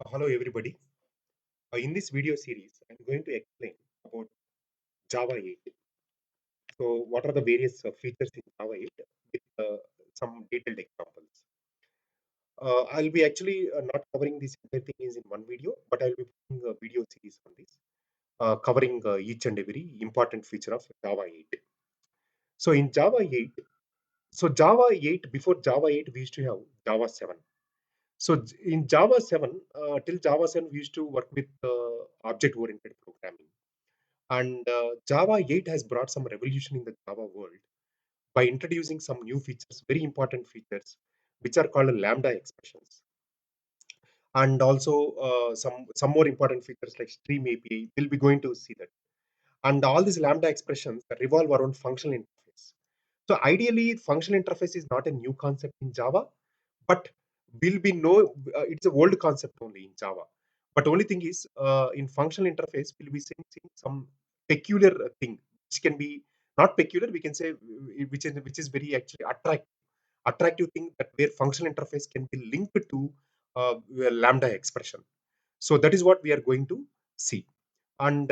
Hello everybody. In this video series, I'm going to explain about Java 8. So, what are the various features in Java 8 with some detailed examples. I'll be actually not covering this entire thing is in one video, but I'll be putting a video series on this, covering each and every important feature of Java 8. So, in Java 8, Java 8, before Java 8, we used to have Java 7. So, in Java 7, till Java 7, we used to work with object-oriented programming. And Java 8 has brought some revolution in the Java world by introducing some new features, very important features, which are called Lambda expressions. And also some more important features like Stream API. We'll be going to see that. And all these Lambda expressions revolve around functional interface. So ideally, functional interface is not a new concept in Java, but will be no, it's a old concept only in Java. But only thing is, in functional interface, we'll be seeing some peculiar thing, which can be not peculiar. We can say which is very actually attractive thing that where functional interface can be linked to a Lambda expression. So that is what we are going to see. And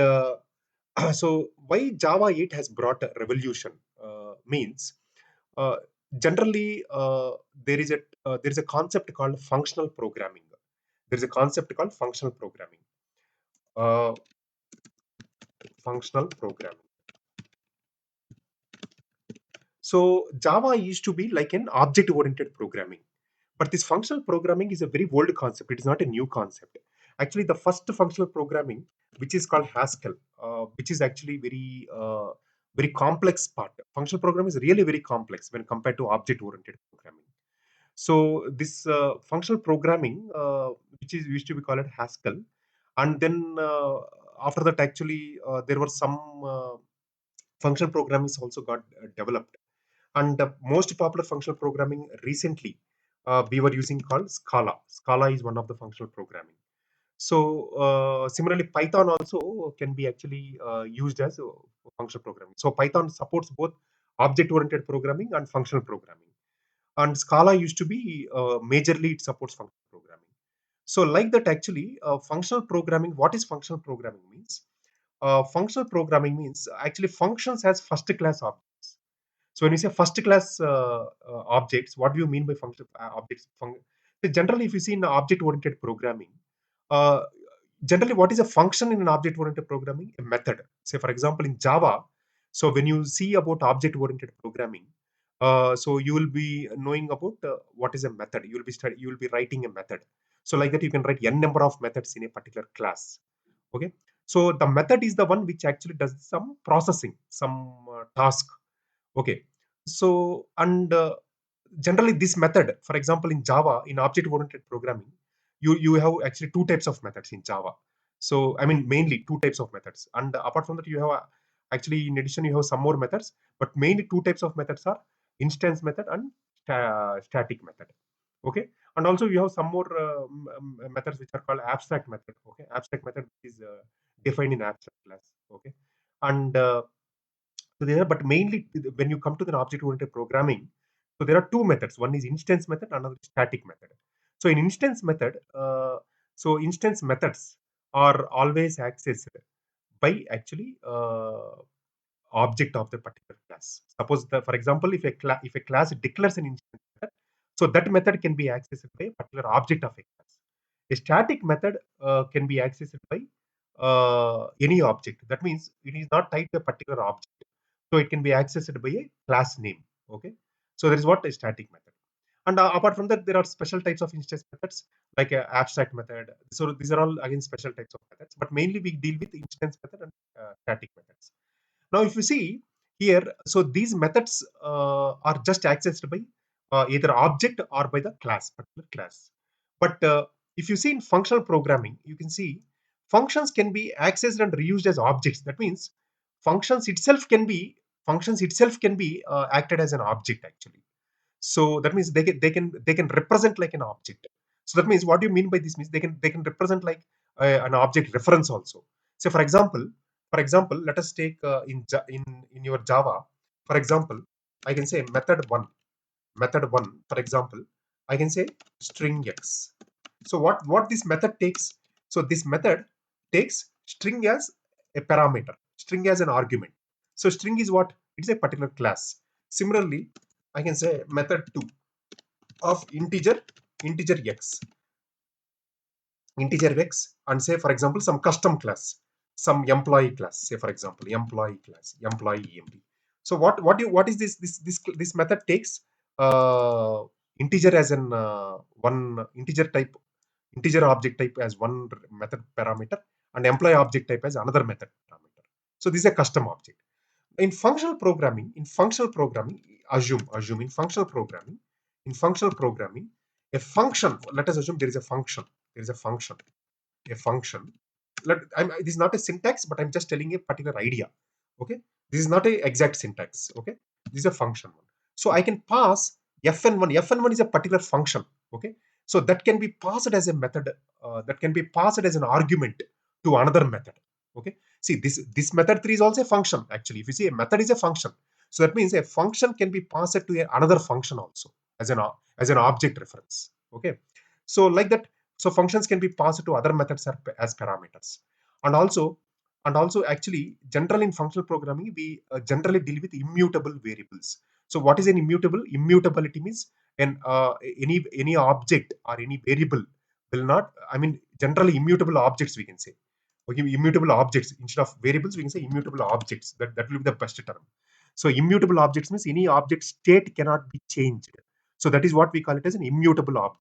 so why Java 8 has brought a revolution means uh, generally there is a concept called functional programming. There is a concept called functional programming. Uh, Functional programming. So Java used to be like an object-oriented programming, but this functional programming is a very old concept. It is not a new concept. Actually, the first functional programming, which is called Haskell, which is actually very complex part. Functional programming is really very complex when compared to object-oriented programming. So this functional programming, which is used to be called Haskell, and then after that, actually, there were some functional programming also got developed. And the most popular functional programming recently we were using called Scala. Scala is one of the functional programming. So similarly, Python also can be actually used as functional programming. So Python supports both object-oriented programming and functional programming. And Scala used to be majorly it supports functional programming. So like that, actually, functional programming. What is functional programming means? Functional programming means actually functions as first-class objects. So when you say first-class objects, what do you mean by functional objects? So generally, if you see in object-oriented programming, uh, generally what is a function in an object-oriented programming? A method. Say for example, in Java. So when you see about object-oriented programming, so you will be knowing about what is a method. You will be writing a method. So like that, you can write n number of methods in a particular class. Okay. So the method is the one which actually does some processing, some task. Okay. So, and generally this method, for example, in Java, in object-oriented programming, you have actually two types of methods in Java. So, I mean, mainly two types of methods. And apart from that, you have actually, in addition, you have some more methods, but mainly two types of methods are instance method and static method. Okay. And also you have some more methods which are called abstract method. Okay. Abstract method is defined in abstract class. Okay. And so there, but mainly when you come to the object-oriented programming, so there are two methods. One is instance method, another is static method. So in instance method, so instance methods are always accessed by actually object of the particular class. Suppose, for example, if a class declares an instance method, so that method can be accessed by a particular object of a class. A static method can be accessed by any object. That means it is not tied to a particular object, so it can be accessed by a class name. Okay, so that is what a static method. And apart from that, there are special types of instance methods like a abstract method. So these are all again special types of methods, but mainly we deal with instance method and static methods. Now, if you see here, so these methods are just accessed by either object or by the class, particular class. But if you see in functional programming, you can see functions can be accessed and reused as objects. That means functions itself can be acted as an object actually. So that means they can represent like an object. So that means what do you mean by this means they can represent like an object reference also. So for example, let us take in your Java, for example, I can say method one. For example, I can say string x. So what this method takes? So this method takes string as a parameter, string as an argument. So string is what? It's a particular class. Similarly, I can say method 2 of integer x, and say for example some custom class, some employee class, say for example employee class, employee emp. So what is this method takes integer as an one integer type, integer object type as one method parameter, and employee object type as another method parameter. So this is a custom object. In functional programming, assume in functional programming, a function, let us assume there is a function, there is a function, a function. This is not a syntax, but I'm just telling a particular idea. Okay, this is not a exact syntax. Okay, this is a function one. So I can pass fn1. Fn1 is a particular function. Okay, so that can be passed as a method. That can be passed as an argument to another method. Okay, see this method 3 is also a function. Actually, if you see a method is a function, so that means a function can be passed to another function also as an object reference. Okay, so like that. So functions can be passed to other methods as parameters. And also actually generally in functional programming we generally deal with immutable variables. So what is an immutable? Immutability means an any object or any variable will not, I mean generally immutable objects we can say. Okay, immutable objects instead of variables we can say immutable objects. That will be the best term. So immutable objects means any object state cannot be changed. So that is what we call it as an immutable object.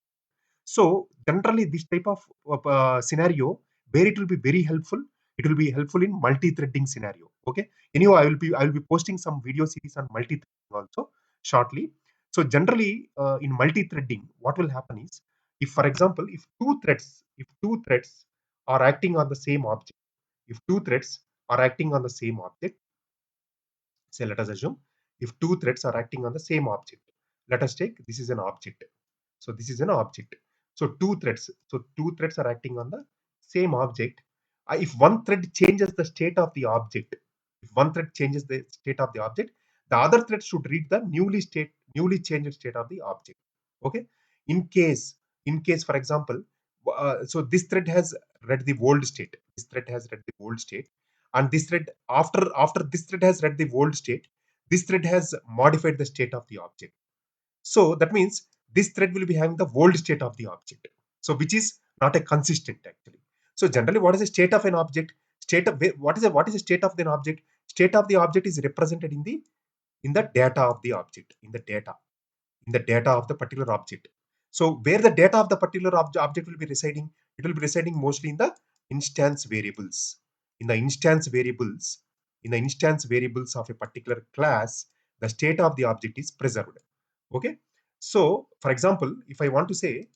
So generally, this type of scenario where it will be very helpful. It will be helpful in multi-threading scenario. Okay. Anyhow, I will be posting some video series on multi-threading also shortly. So generally, in multi-threading, what will happen is, if for example, if two threads are acting on the same object, if two threads are acting on the same object, say let us assume if two threads are acting on the same object. Let us take this is an object. So this is an object. So two threads are acting on the same object. If one thread changes the state of the object, if one thread changes the state of the object, the other thread should read the newly changed state of the object. Okay. In case, for example, so this thread has read the old state. This thread has read the old state, and this thread after this thread has read the old state, this thread has modified the state of the object. So that means this thread will be having the old state of the object. So which is not a consistent actually. So generally, what is the state of an object? State of what is the state of an object? State of the object is represented in the data of the object, in the data of the particular object. So where the data of the particular object will be residing, it will be residing mostly in the instance variables. In the instance variables, in the instance variables of a particular class, the state of the object is preserved. Okay. So for example, if I want to say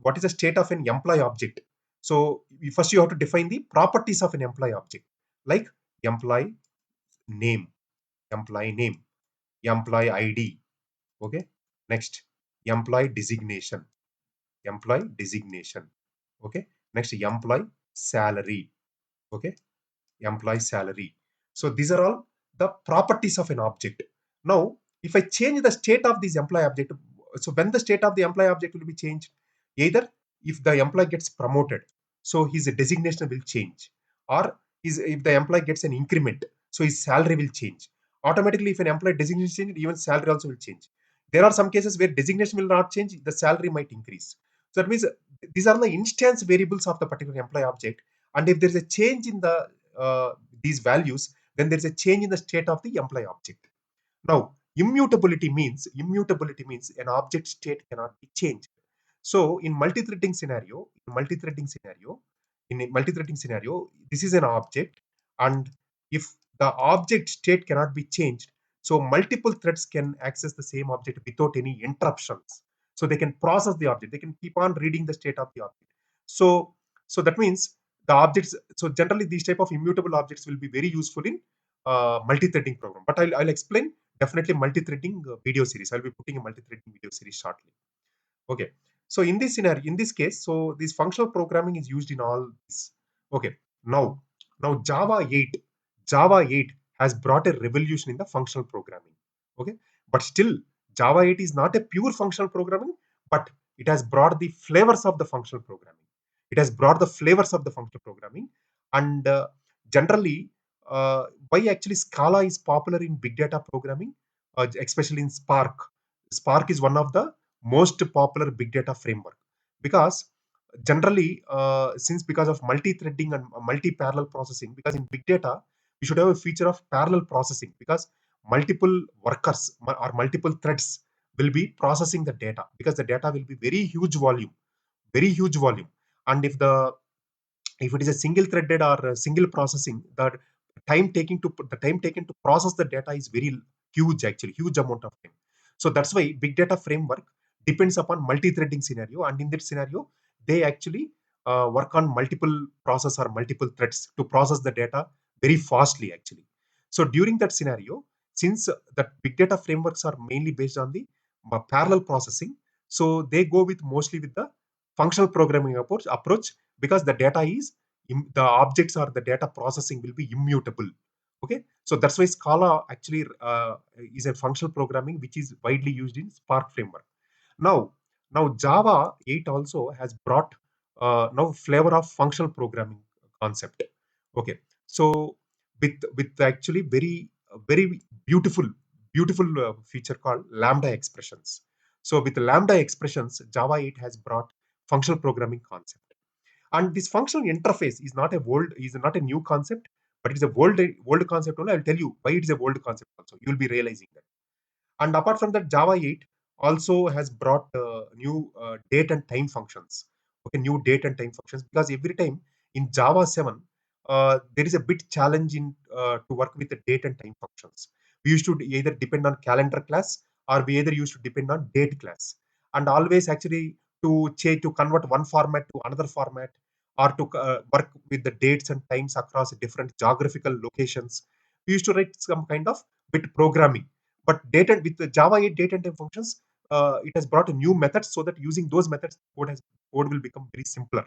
what is the state of an employee object, so first you have to define the properties of an employee object, like employee name, employee name, employee ID. Okay. Next, employee designation, employee designation. Okay. Next, employee salary. Okay. Employee salary. So these are all the properties of an object. Now, if I change the state of this employee object, so when the state of the employee object will be changed, either if the employee gets promoted, so his designation will change, or if the employee gets an increment, so his salary will change. Automatically, if an employee designation changes, even salary also will change. There are some cases where designation will not change, the salary might increase. So that means these are the instance variables of the particular employee object. And if there is a change in these values, then there is a change in the state of the employee object. Now, immutability means an object state cannot be changed. So in multi-threading scenario, this is an object, and if the object state cannot be changed, so multiple threads can access the same object without any interruptions. So they can process the object. They can keep on reading the state of the object. So that means the objects. So generally, these type of immutable objects will be very useful in multi-threading program. But I'll explain definitely multi-threading video series. I'll be putting a multi-threading video series shortly. Okay. So in this scenario, in this case, so this functional programming is used in all this. Okay. Now Java 8 has brought a revolution in the functional programming. Okay. But still, Java 8 is not a pure functional programming, but it has brought the flavors of the functional programming. It has brought the flavors of the functional programming. And generally, why actually Scala is popular in big data programming, especially in Spark. Spark is one of the most popular big data framework, because generally, since because of multi-threading and multi-parallel processing, because in big data we should have a feature of parallel processing, because multiple workers or multiple threads will be processing the data, because the data will be very huge volume, very huge volume. And if it is a single threaded or a single processing, the time taken to process the data is very huge, actually huge amount of time. So that's why big data framework depends upon multi-threading scenario, and in that scenario they actually work on multiple process or multiple threads to process the data very fastly, actually. So during that scenario, since the big data frameworks are mainly based on the parallel processing, so they go with mostly with the functional programming approach, because the data is the objects or the data processing will be immutable. Okay, so that's why Scala actually is a functional programming which is widely used in Spark framework. Now now Java 8 also has brought now flavor of functional programming concept. Okay, so with actually very beautiful feature called lambda expressions. So with lambda expressions, Java 8 has brought functional programming concept. And this functional interface is not a new concept, but it's a world concept only. I'll tell you why it is a world concept also. You'll be realizing that. And apart from that, Java 8 also has brought new date and time functions. Okay, new date and time functions, because every time in Java 7, there is a bit challenge in to work with the date and time functions. We used to either depend on calendar class, or we either used to depend on date class. And always actually to convert one format to another format, or to work with the dates and times across different geographical locations, we used to write some kind of bit programming. But data with the Java 8 data and time functions, it has brought a new methods, so that using those methods, code will become very simpler.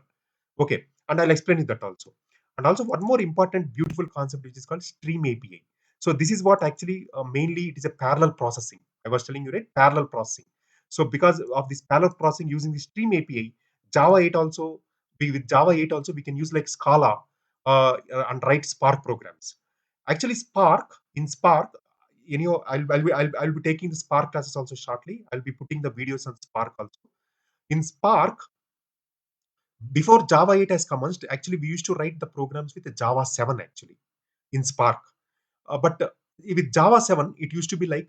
Okay, and I'll explain you that also. And also one more important beautiful concept which is called Stream API. So this is what actually mainly it is a parallel processing. I was telling you, right? Parallel processing. So because of this parallel processing using the Stream API, Java 8 also with Java 8 also we can use like Scala and write Spark programs. Actually, Spark, I'll be taking the Spark classes also shortly. I'll be putting the videos on Spark also. In Spark, before Java 8 has commenced, actually we used to write the programs with Java 7 actually in Spark. But with Java 7, it used to be like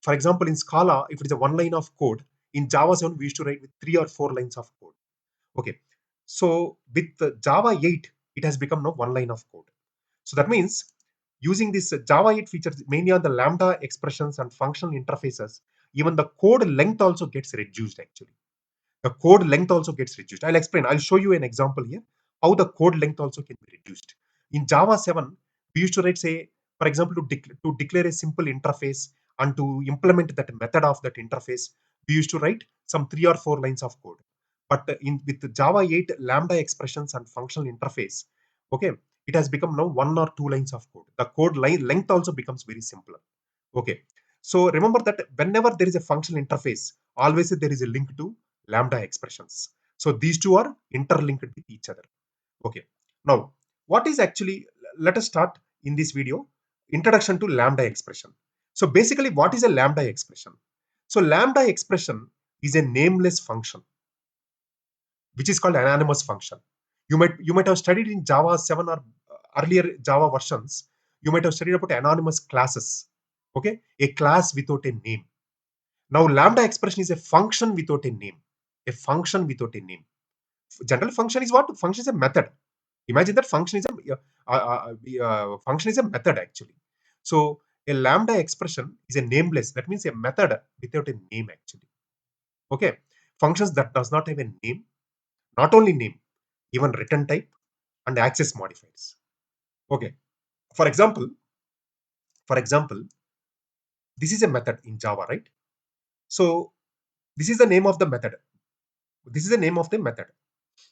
for example, in Scala, if it is a one line of code, in Java 7 we used to write with 3 or 4 lines of code. Okay, so with Java 8, it has become now one line of code. So that means using this Java 8 features mainly on the Lambda expressions and functional interfaces, even the code length also gets reduced actually. The code length also gets reduced. I'll explain. I'll show you an example here how the code length also can be reduced. In Java 7, we used to write, say, for example, to declare a simple interface and to implement that method of that interface, we used to write some 3 or 4 lines of code. But with the Java 8 Lambda expressions and functional interface, okay, it has become now 1 or 2 lines of code. The code line length also becomes very simpler. Okay. So remember that whenever there is a functional interface, always there is a link to lambda expressions. So these two are interlinked with each other. Okay. Now, what is actually, let us start in this video, introduction to lambda expression. So basically, what is a lambda expression? So lambda expression is a nameless function, which is called anonymous function. You might have studied in Java 7 or earlier Java versions. You might have studied about anonymous classes. Okay, a class without a name. Now, lambda expression is a function without a name. A function without a name. General function is what? Function is a method. Imagine that function is a method actually. So a lambda expression is a nameless. That means a method without a name actually. Okay. Functions that does not have a name, not only name, even return type and access modifiers. Okay. For example, for example, this is a method in Java, right? So this is the name of the method. This is the name of the method.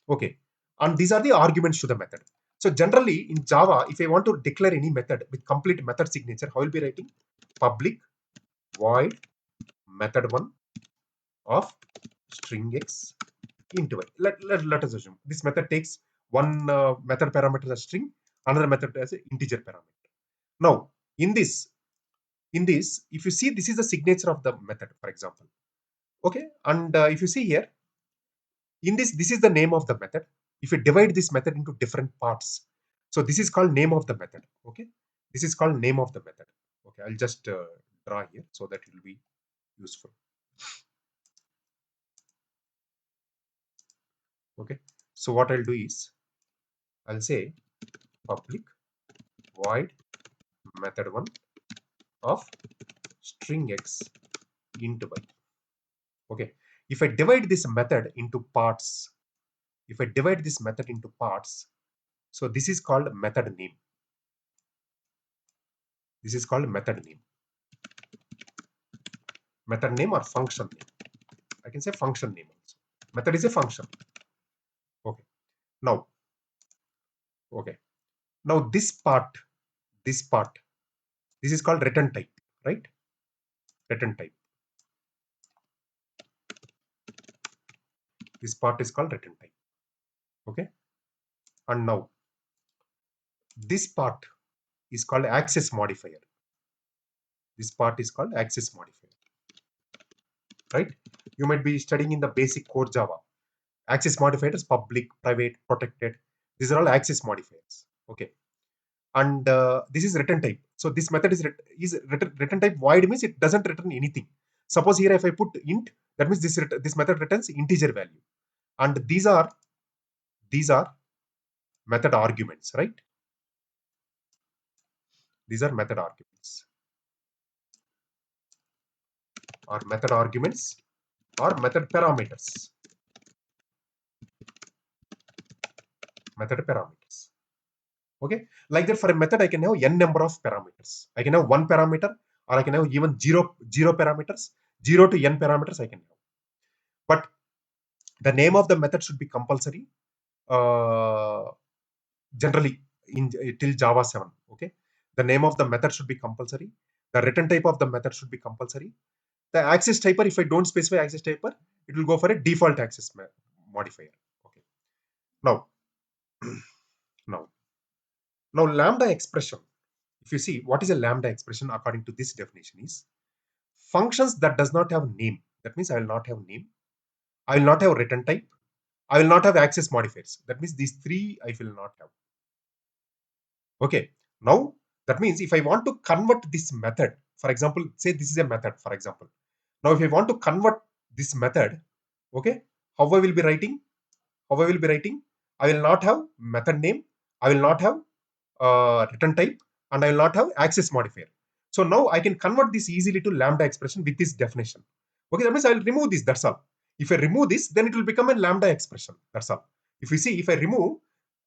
Okay. And these are the arguments to the method. So generally in Java, if I want to declare any method with complete method signature, how will be writing? Public void method1 of string x into y. Let us assume this method takes one method parameter as string, another method as an integer parameter. Now, in this, if you see, this is the signature of the method, for example. Okay, and if you see here, in this is the name of the method. If you divide this method into different parts, so this is called name of the method. Okay, this is called name of the method. Okay, I'll just draw here so that it will be useful. Okay, so what I'll do is I'll say public void method one of string x into y. Okay, if I divide this method into parts, so this is called method name. This is called method name. Method name or function name. I can say function name also. Method is a function. Okay. Now, okay. Now this part, this is called return type, right? Return type. This part is called return type. Okay. And now this part is called access modifier. This part is called access modifier. Right? You might be studying in the basic core Java. Access modifiers, public, private, protected. These are all access modifiers. Okay. And this is return type. So this method is return type void means it doesn't return anything. Suppose here if I put int, that means this method returns integer value. And these are method arguments, right? These are method arguments. Or method arguments or method parameters. Method parameters. Okay, like that for a method I can have n number of parameters. I can have one parameter, or I can have even zero parameters. 0 to n parameters I can have. But the name of the method should be compulsory. Generally in till Java 7. Okay, the name of the method should be compulsory. The return type of the method should be compulsory. The access typer, if I don't specify access typer, it will go for a default access modifier. Okay. Now, now lambda expression. If you see what is a lambda expression according to this definition is functions that does not have name. That means I will not have name. I will not have return type. I will not have access modifiers. That means these three I will not have. Okay. Now that means if I want to convert this method, for example, say this is a method, for example. Now if I want to convert this method, okay, how I will be writing? How I will be writing? I will not have method name. I will not have return type, and I will not have access modifier. So now I can convert this easily to lambda expression with this definition. Okay, that means I will remove this. That's all. If I remove this, then it will become a lambda expression. That's all. If you see, if I remove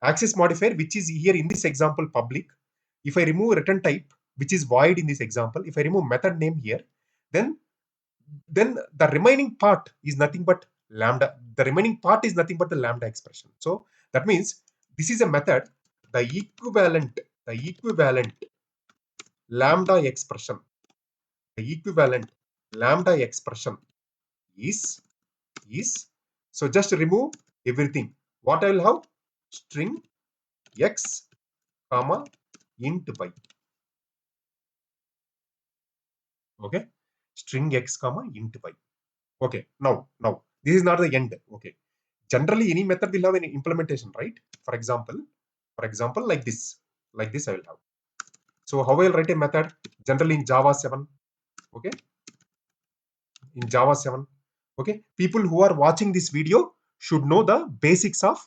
access modifier, which is here in this example public, if I remove return type, which is void in this example, if I remove method name here, then the remaining part is nothing but lambda. The remaining part is nothing but the lambda expression. So that means this is a method. The equivalent lambda expression, the equivalent lambda expression is so just remove everything. What I will have? String x comma int y. Okay, string x comma int y. Okay, now this is not the end. Okay, generally any method will have an implementation, right? For example, like this I will have. So how I will write a method generally in Java 7? Okay, in Java 7. Okay, people who are watching this video should know the basics of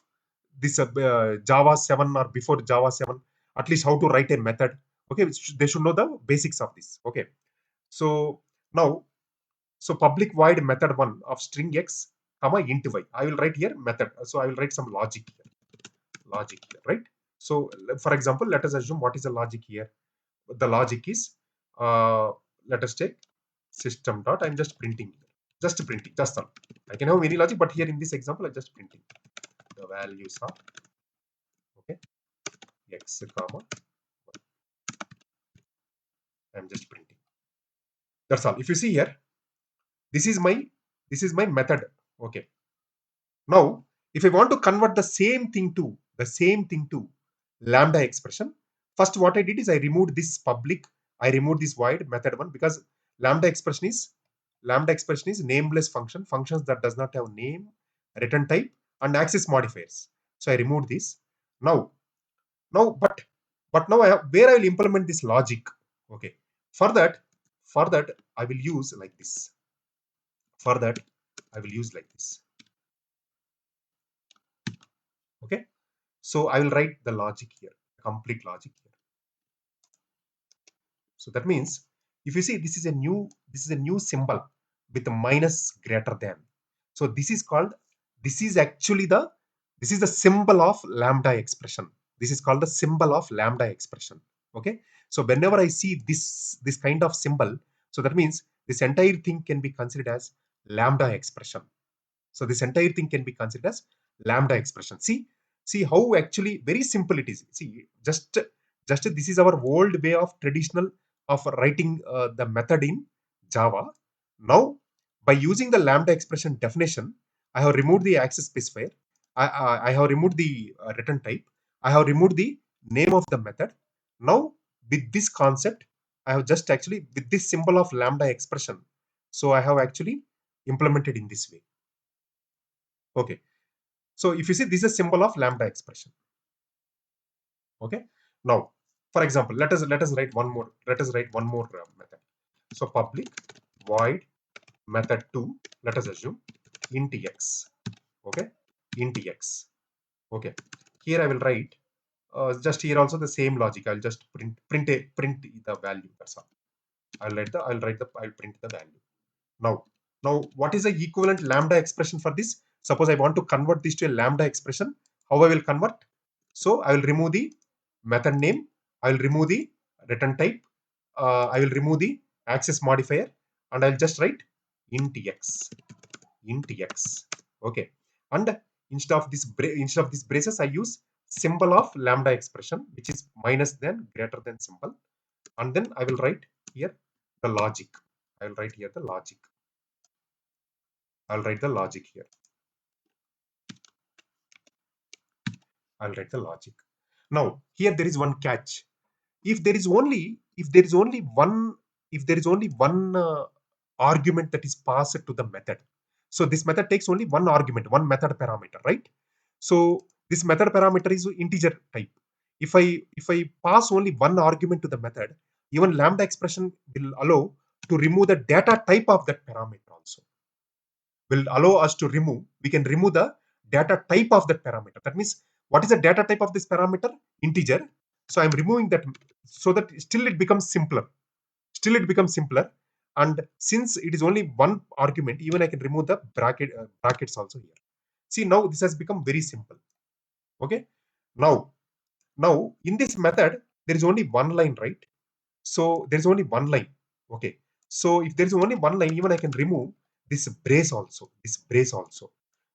this Java 7 or before Java 7, at least how to write a method. Okay, they should know the basics of this. Okay, so now, so public void method one of string x comma int y. I will write here method. So I will write some logic here. Right? So for example, let us assume what is the logic here. The logic is let us take system dot. I'm just printing here. Just printing. Just all. I can have any logic, but here in this example, I'm just printing the values of okay x comma. I'm just printing. That's all. If you see here, this is my This is my method. Okay. Now, if I want to convert the same thing to lambda expression, first what I did is I removed this public, I removed this void method one, because lambda expression is nameless functions that does not have name, return type, and access modifiers. So I removed this. But now where I will implement this logic. Okay. For that I will use like this. For that I will use like this. Okay. So I will write the logic here, complete logic here. So that means if you see, this is a new symbol with a minus greater than. So this is actually this is the symbol of lambda expression. This is called the symbol of lambda expression. Okay. So whenever I see this kind of symbol, so that means this entire thing can be considered as lambda expression. So this entire thing can be considered as lambda expression. See how actually very simple it is. See, just this is our old way of traditional of writing the method in Java. Now, by using the lambda expression definition, I have removed the access specifier. I have removed the return type. I have removed the name of the method. Now, with this concept, I have just actually with this symbol of lambda expression. So I have actually implemented in this way. Okay. So if you see, this is a symbol of lambda expression. Okay. Now, for example, let us write one more. Let us write one more method. So public void method 2. Let us assume int x. Okay. Int x. Okay. Here I will write just here also the same logic. I'll just print the value. That's all. I'll print the value. Now what is the equivalent lambda expression for this? Suppose I want to convert this to a lambda expression. How I will convert? So I will remove the method name. I will remove the return type. I will remove the access modifier, and I'll just write int x. Int x. Okay. And instead of this braces, I use symbol of lambda expression, which is minus than greater than symbol. And then I will write here the logic. I will write here the logic. I'll write the logic here. I'll write the logic. Now here there is one catch. If there is only one argument that is passed to the method, so this method takes only one argument, one method parameter, right? So this method parameter is integer type. If I pass only one argument to the method, even lambda expression will allow to remove the data type of that parameter also. Will allow us to remove, we can remove the data type of that parameter. That means, what is the data type of this parameter? Integer. So I'm removing that so that still it becomes simpler. And since it is only one argument, even I can remove the brackets also here. See, now this has become very simple. Okay. Now in this method, there is only one line, right? So there is only one line. Okay. So if there is only one line, even I can remove this brace also.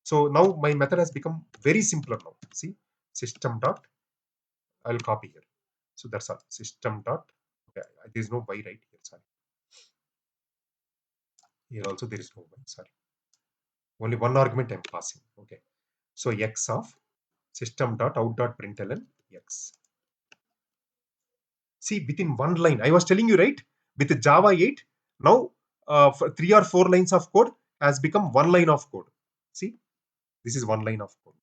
So now my method has become very simpler now. See, system dot. I will copy here. So that's all. System dot. Okay, there is no y right here. Sorry. Here also there is no y. Sorry. Only one argument I'm passing. Okay. So x of system dot out dot println x. See, within one line, I was telling you, right? With Java 8, now for 3 or 4 lines of code has become one line of code. See, this is one line of code.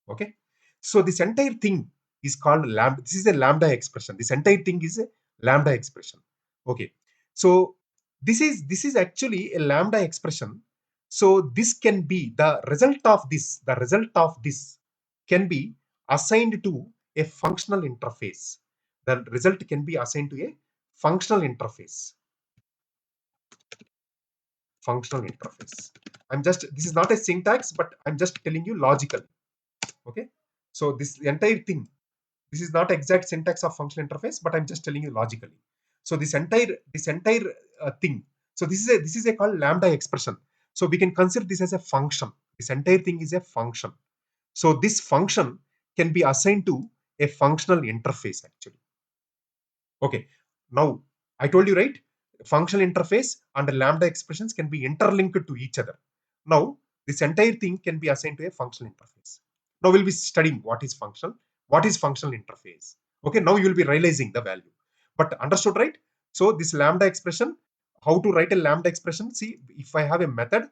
Okay. So this entire thing is called lambda. This is a lambda expression. This entire thing is a lambda expression. Okay. So this is actually a lambda expression. So this can be the result of this. The result of this can be assigned to a functional interface. The result can be assigned to a functional interface. Functional interface. This is not a syntax, but I'm just telling you logical. Okay. So this entire thing, this is not exact syntax of functional interface, but I'm just telling you logically. So this entire thing. So this is a called lambda expression. So we can consider this as a function. This entire thing is a function. So this function can be assigned to a functional interface actually. Okay. Now I told you, right? functional interface and lambda expressions can be interlinked to each other. Now, this entire thing can be assigned to a functional interface. Now we'll be studying what is functional interface. Okay, now you will be realizing the value. But understood, right? So this lambda expression, how to write a lambda expression? See, if I have a method,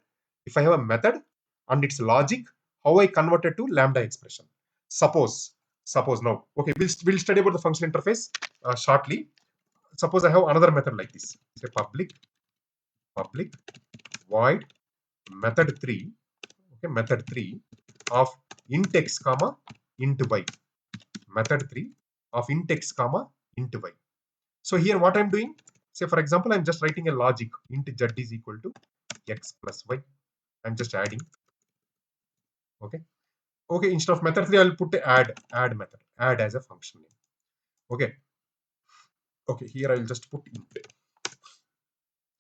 and its logic, how I convert it to lambda expression. Suppose now, okay, we'll study about the functional interface shortly. Suppose I have another method like this. Say public void method 3, okay, method 3 of int x comma int y, method 3 of int x comma int y. So here what I'm doing, say for example, I'm just writing a logic int z is equal to x plus y. I'm just adding, okay. Okay, instead of method 3, I'll put the add method, add as a function name. Okay. Okay, here I'll just put int.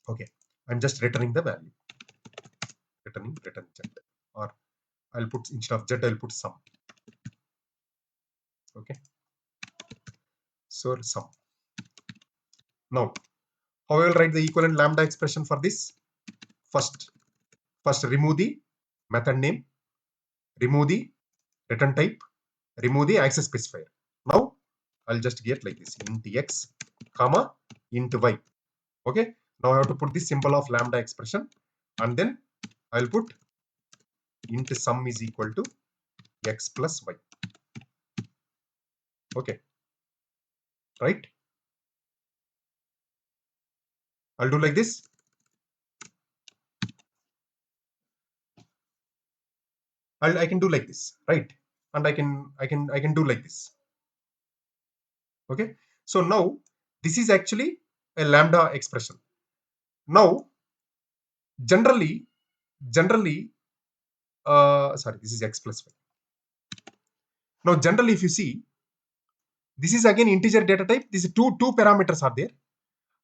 Okay, I'm just returning the value, return z, or I'll put, instead of z, I'll put sum. Okay, so sum. Now, how I will write the equivalent lambda expression for this? First remove the method name, remove the return type, remove the access specifier. Now I'll just get like this, int x comma int y. Okay, now I have to put the symbol of lambda expression, and then I'll put int sum is equal to x plus y. Okay, right? I'll do like this. I can do like this, right? And I can do like this. Okay, so now this is actually a lambda expression. Now generally, sorry, this is x plus y. Now generally, if you see, this is again integer data type. These two parameters are there,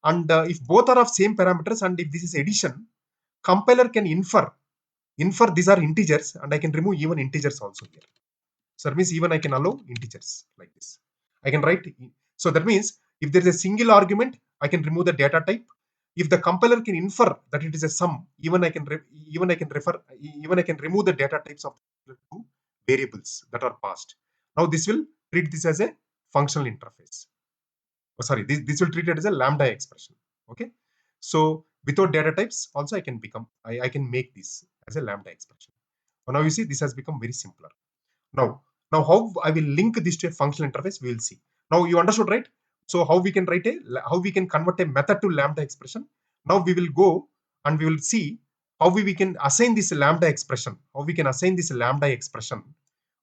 and if both are of same parameters, and if this is addition, compiler can infer these are integers, and I can remove even integers also here. So that means even I can allow integers like this. I can write. So that means if there is a single argument, I can remove the data type. If the compiler can infer that it is a sum, even I can remove the data types of the two variables that are passed. Now this will treat this as a functional interface. Oh, sorry, this will treat it as a lambda expression. Okay, so without data types also I can make this as a lambda expression. So now you see this has become very simpler. Now how I will link this to a functional interface, we will see. Now you understood, right? So how we can convert a method to lambda expression. Now we will go and we will see how we can assign this lambda expression,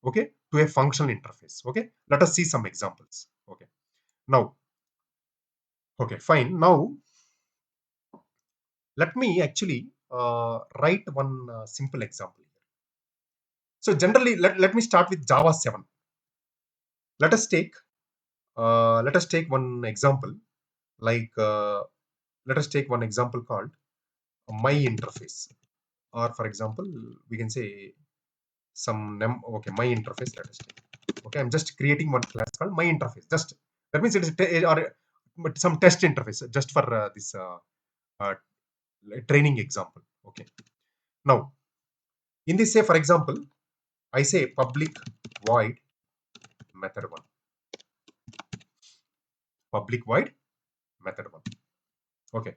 okay, to a functional interface. Okay, let us see some examples. Okay, now, okay, fine. Now let me actually write one simple example here. So generally, let me start with Java 7. Let us take one example, like let us take one example called my interface, or for example we can say some okay, my interface. Let us take, okay, I'm just creating one class called my interface. Just that means it is or some test interface just for this uh, training example. Okay, now in this, say for example, I say public void method 1, public void method 1. Okay.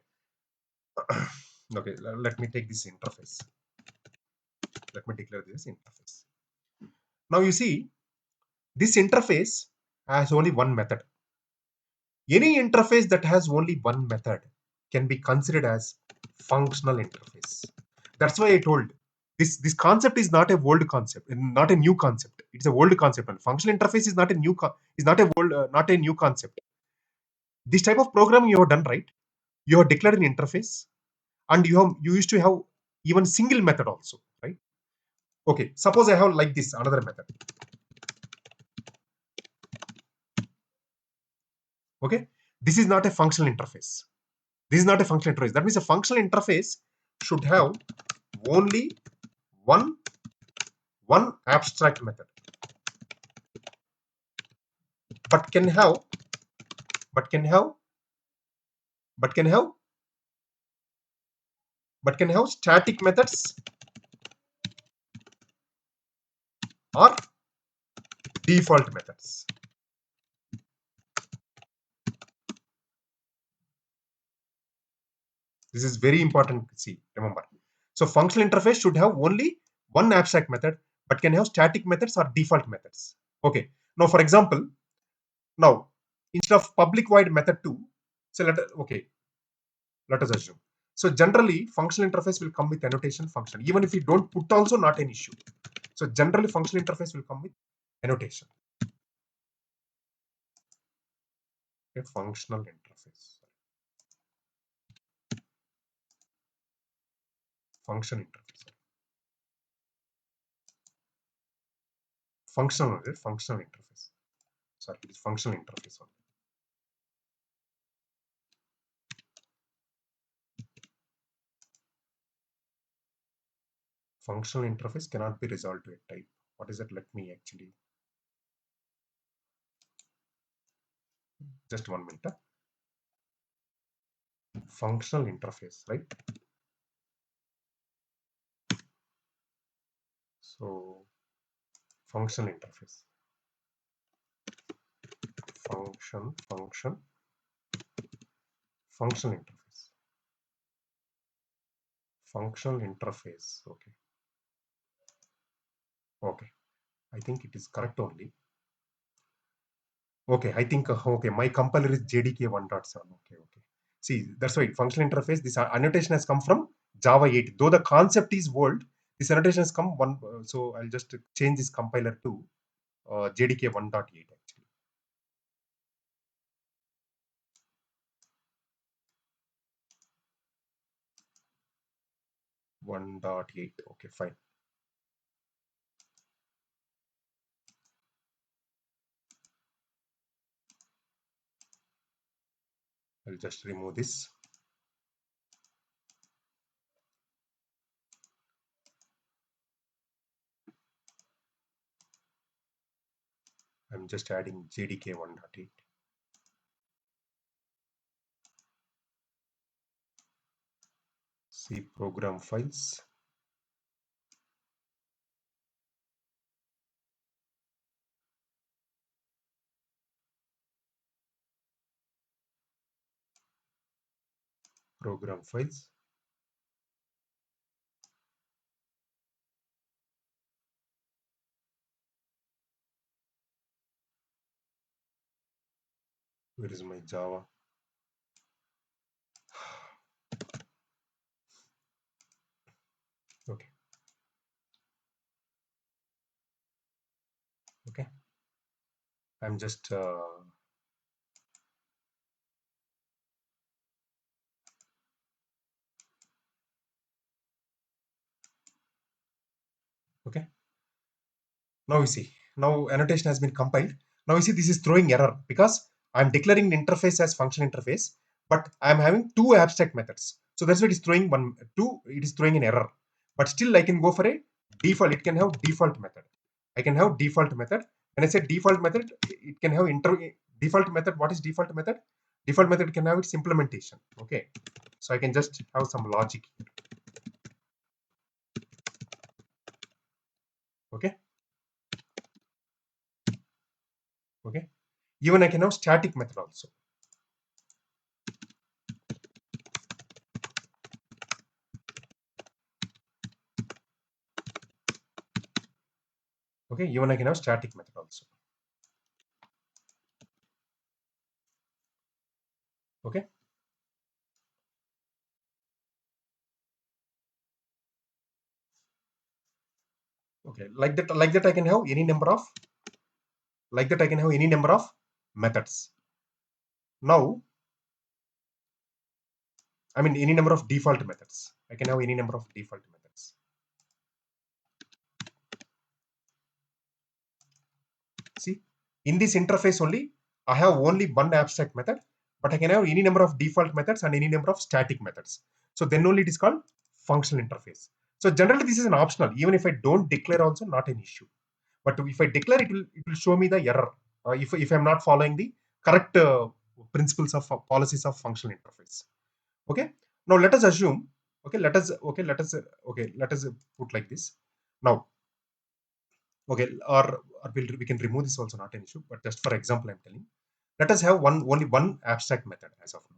Okay, let me take this interface. Let me declare this interface. Now you see, this interface has only one method. Any interface that has only one method can be considered as functional interface. That's why I told this concept is not a old concept, not a new concept. It's a old concept, and functional interface is not a new not a new concept. This type of programming you have done, right? You have declared an interface, and you used to have even single method also, right? Okay, suppose I have like this another method. Okay, this is not a functional interface. That means a functional interface should have only one abstract method, but can have but can have static methods or default methods. This is very important to see, remember. So functional interface should have only one abstract method, but can have static methods or default methods. Okay. Now, for example, now instead of public void method 2, so let us assume. So generally, functional interface will come with annotation function. Even if you don't put also, not an issue. So generally, functional interface will come with annotation. Okay, functional interface. Function interface. Functional interface. Sorry, it is functional interface only. Functional interface cannot be resolved to a type. What is that? Let me actually just 1 minute. Functional interface, right? So functional interface. Functional interface. Functional interface. Okay. Okay. I think it is correct only. Okay, I think okay, my compiler is JDK 1.7. Okay. See, that's right. Functional interface. This annotation has come from Java 8. Though the concept is old, this annotation has come one. So I'll just change this compiler to JDK 1.8 actually. 1.8. Okay, fine. I'll just remove this. I'm just adding JDK 1.8. See program files. Program files. Where is my Java? Okay. Okay. I'm just okay. Now you see. Now annotation has been compiled. Now you see this is throwing error because I'm declaring the interface as function interface, but I'm having two abstract methods. So that's why it is throwing it is throwing an error. But still I can go for a default. It can have default method. I can have default method. When I say default method, it can have default method. What is default method? Default method can have its implementation. Okay. So I can just have some logic here. Okay. Okay. Even I can have static method also. Okay, even I can have static method also. Okay. Okay, like that I can have any number of methods. Now, I mean any number of default methods. I can have any number of default methods. See, in this interface only, I have only one abstract method, but I can have any number of default methods and any number of static methods. So then only it is called functional interface. So generally this is an optional. Even if I don't declare also, not an issue. But if I declare, it will show me the error if I'm not following the correct principles of policies of functional interface. Okay. Now let us assume Okay, let us put like this. Now, okay, or we can remove this also, not an issue, but just for example, I'm telling. Let us have only one abstract method as of now.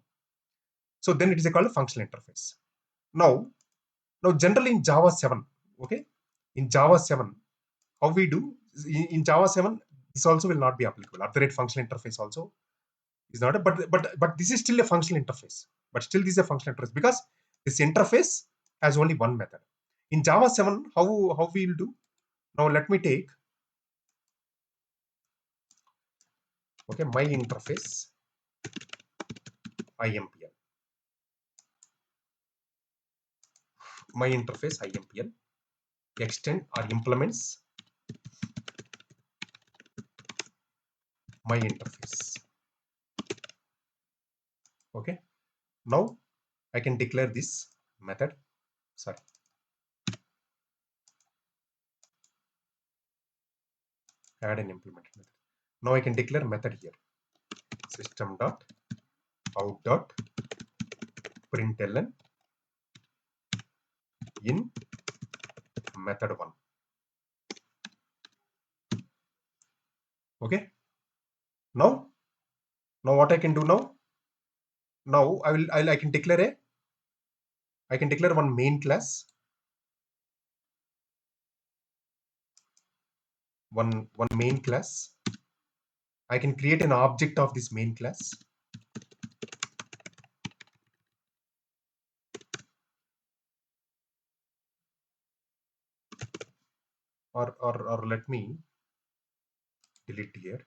So then it is called a functional interface. Now, generally in Java 7, okay, in Java 7, how we do in Java 7, this also will not be applicable. At the rate functional interface also is not, but this is still a functional interface. But still, this is a functional interface because this interface has only one method. In Java 7, how we will do? Now let me take, okay, my interface IMPL, my interface IMPL extend or implements my interface. Okay, now I can declare this method. Sorry, add an implemented method. Now I can declare method here. System dot out dot println in method 1. Okay, now what I can do now? Now I can declare one main class, one main class. I can create an object of this main class. Or let me delete here.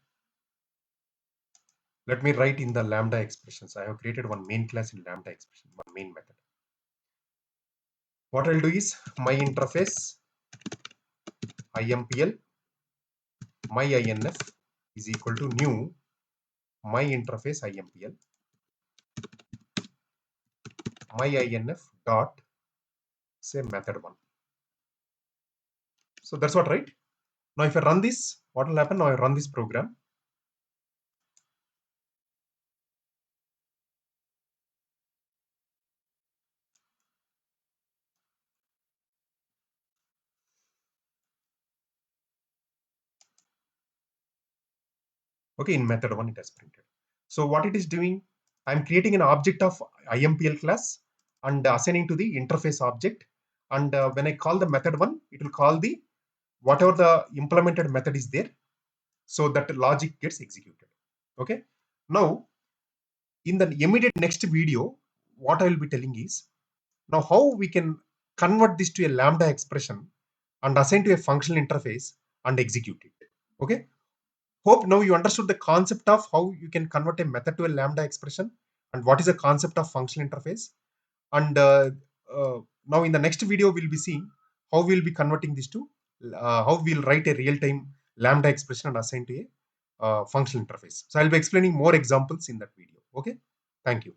Let me write in the lambda expressions. I have created one main class in lambda expression, one main method. What I'll do is my interface IMPL my INF is equal to new my interface IMPL my INF dot say method 1. So that's what, right? Now if I run this, what will happen? Now I run this program. Okay, in method 1 it has printed. So what it is doing, I'm creating an object of IMPL class and assigning to the interface object. And when I call the method 1, it will call the whatever the implemented method is there, so that logic gets executed. Okay, now in the immediate next video, what I will be telling is now how we can convert this to a lambda expression and assign to a functional interface and execute it. Okay, hope now you understood the concept of how you can convert a method to a lambda expression and what is the concept of functional interface. And now in the next video, we'll be seeing how we'll be converting this to how we'll write a real-time lambda expression and assign to a functional interface. So I'll be explaining more examples in that video. Okay, thank you.